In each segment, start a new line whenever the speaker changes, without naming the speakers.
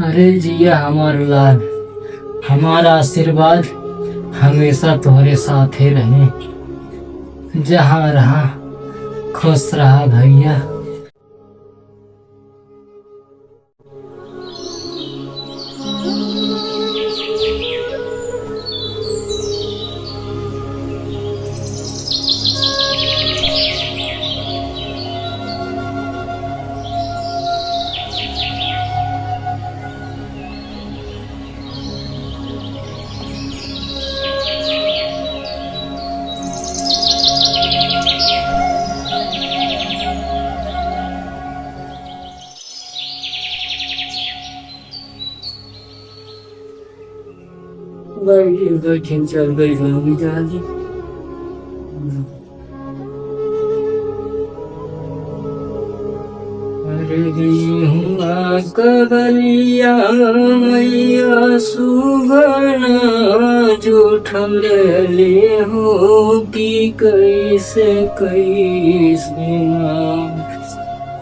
अरे जिया हमार लाल, हमारा आशीर्वाद हमेशा तुम्हारे साथ ही रहे। जहाँ रहा खुश रहा भैया। बैठे चल गई होगी जल्दी। अरे हुआ कबलिया मैया सुगना जो ठले हो कि कैसे कैसे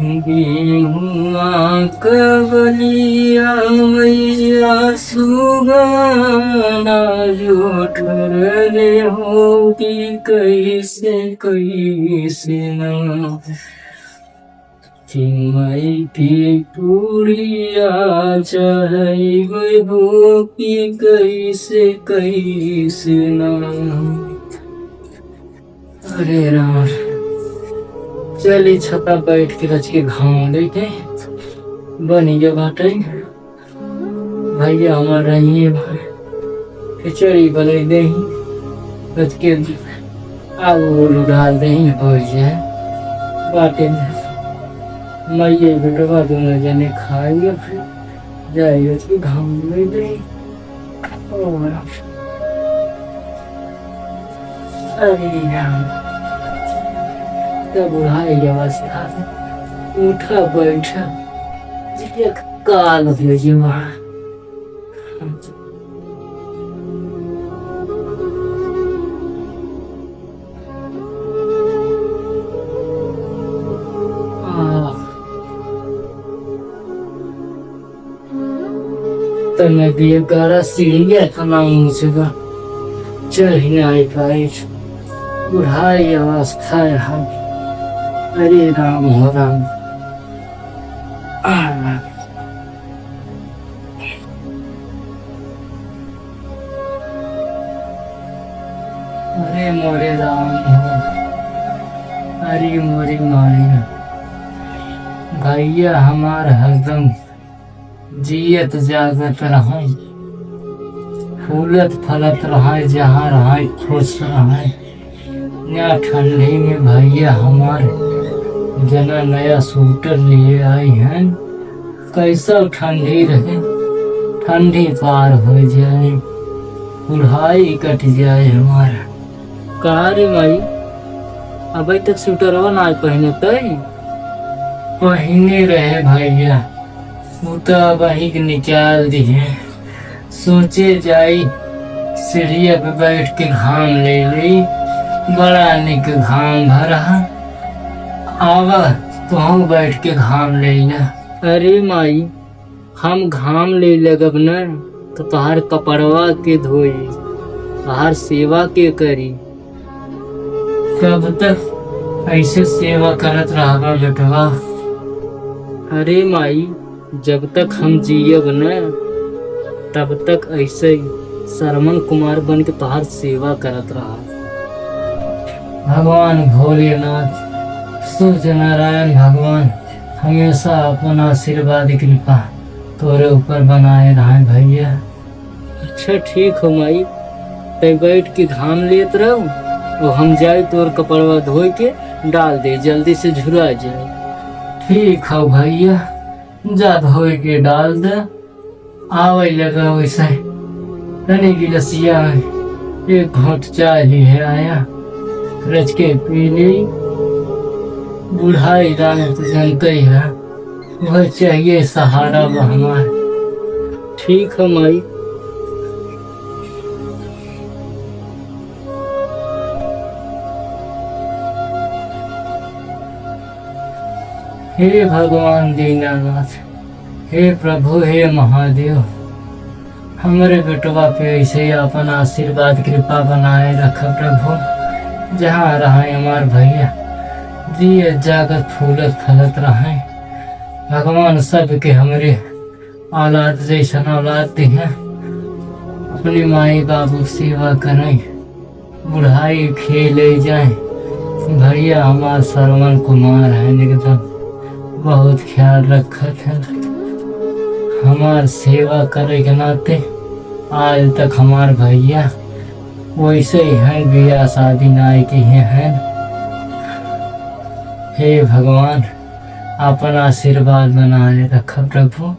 हुआ कबलिया मैया सुगना जो ठले हो कि कैसे कैसे चिन्मय की पूरिया चढ़ाई गई हो कि कैसे कैसे अरे राम चली छता बैठ के रच के घाव लेके बनी गया बाटे भैया हमारा ये खिचड़ी बने दे रच के आग डाल दे हो जाए बाटे मैये बेटवा दोनों जने खाएंगे फिर जाएगा उसकी घाम में दे। अरे राम तब बुढ़ाई अवस्था में उठा बैठा काल हो जीवा नदी गारा सीढ़िया था चल ही नहीं पाई बुढ़ाई अवस्था है। अरे राम हो राम अरे मोरे राम हो अरे मोरी मारी भैया हमार हरदम जियत जागत रहे फूलत फलत रहे जहाँ रहे खुश रहे। नया ठंडी में भैया हमारे जना नया स्वेटर लिए आई हैं कैसा ठंडी रहे ठंडी पार हो जाए बुढ़ाई कट जाए हमारा। कहा रे माई अभी तक स्वेटर ना पहने तई पहने रहे भैया वही निकाल दिए सोचे जाई सीढ़िया पे बैठ के घाम ले ली बड़ा निक घाम भरा आवा तो बैठ के घाम ले ना। अरे माई हम घाम ले लगब न तो तोहार कपड़वा के धोई तोहार सेवा के करी कब तक ऐसे सेवा करत रहा बेटवा। अरे माई जब तक हम जियब न तब तक ऐसे ही श्रवण कुमार बन के तोहार सेवा करत रहा। भगवान भोलेनाथ सूर्य नारायण भगवान हमेशा अपना आशीर्वाद कृपा तोरे ऊपर बनाए रहे भैया। अच्छा ठीक हो माई ते बैठ के घाम लेत रहो और हम जाए तोर कपड़वा धो के डाल दे जल्दी से झुरा जाए। ठीक हो भैया जा धो के डाल दे आवे लगा वैसे तनी गिलसिया एक घोट चाय ही है आया रच के पी ली बुढ़ाई राम तो जानते ही है वह चाहिए सहारा हमारे। ठीक है माई हे भगवान दीनानाथ हे प्रभु हे महादेव, हमारे बेटवा पे ऐसे ही अपन आशीर्वाद कृपा बनाए रख प्रभु। जहाँ रहे हमार भैया जिए जागत फूलत फलत रहे। भगवान सबके हमरे औलाद जैसन औलाद दिए। अपनी माई बाबू सेवा करें, बुढ़ाई खेले जाए। भैया हमार श्रवण कुमार है, एकदम बहुत ख्याल रखत है। हमार सेवा करे के नाते आज तक हमार भैया वैसे ही हैं, बिया शादी नाई के हैं। हे भगवान, अपन आशीर्वाद बनाए रखा प्रभु।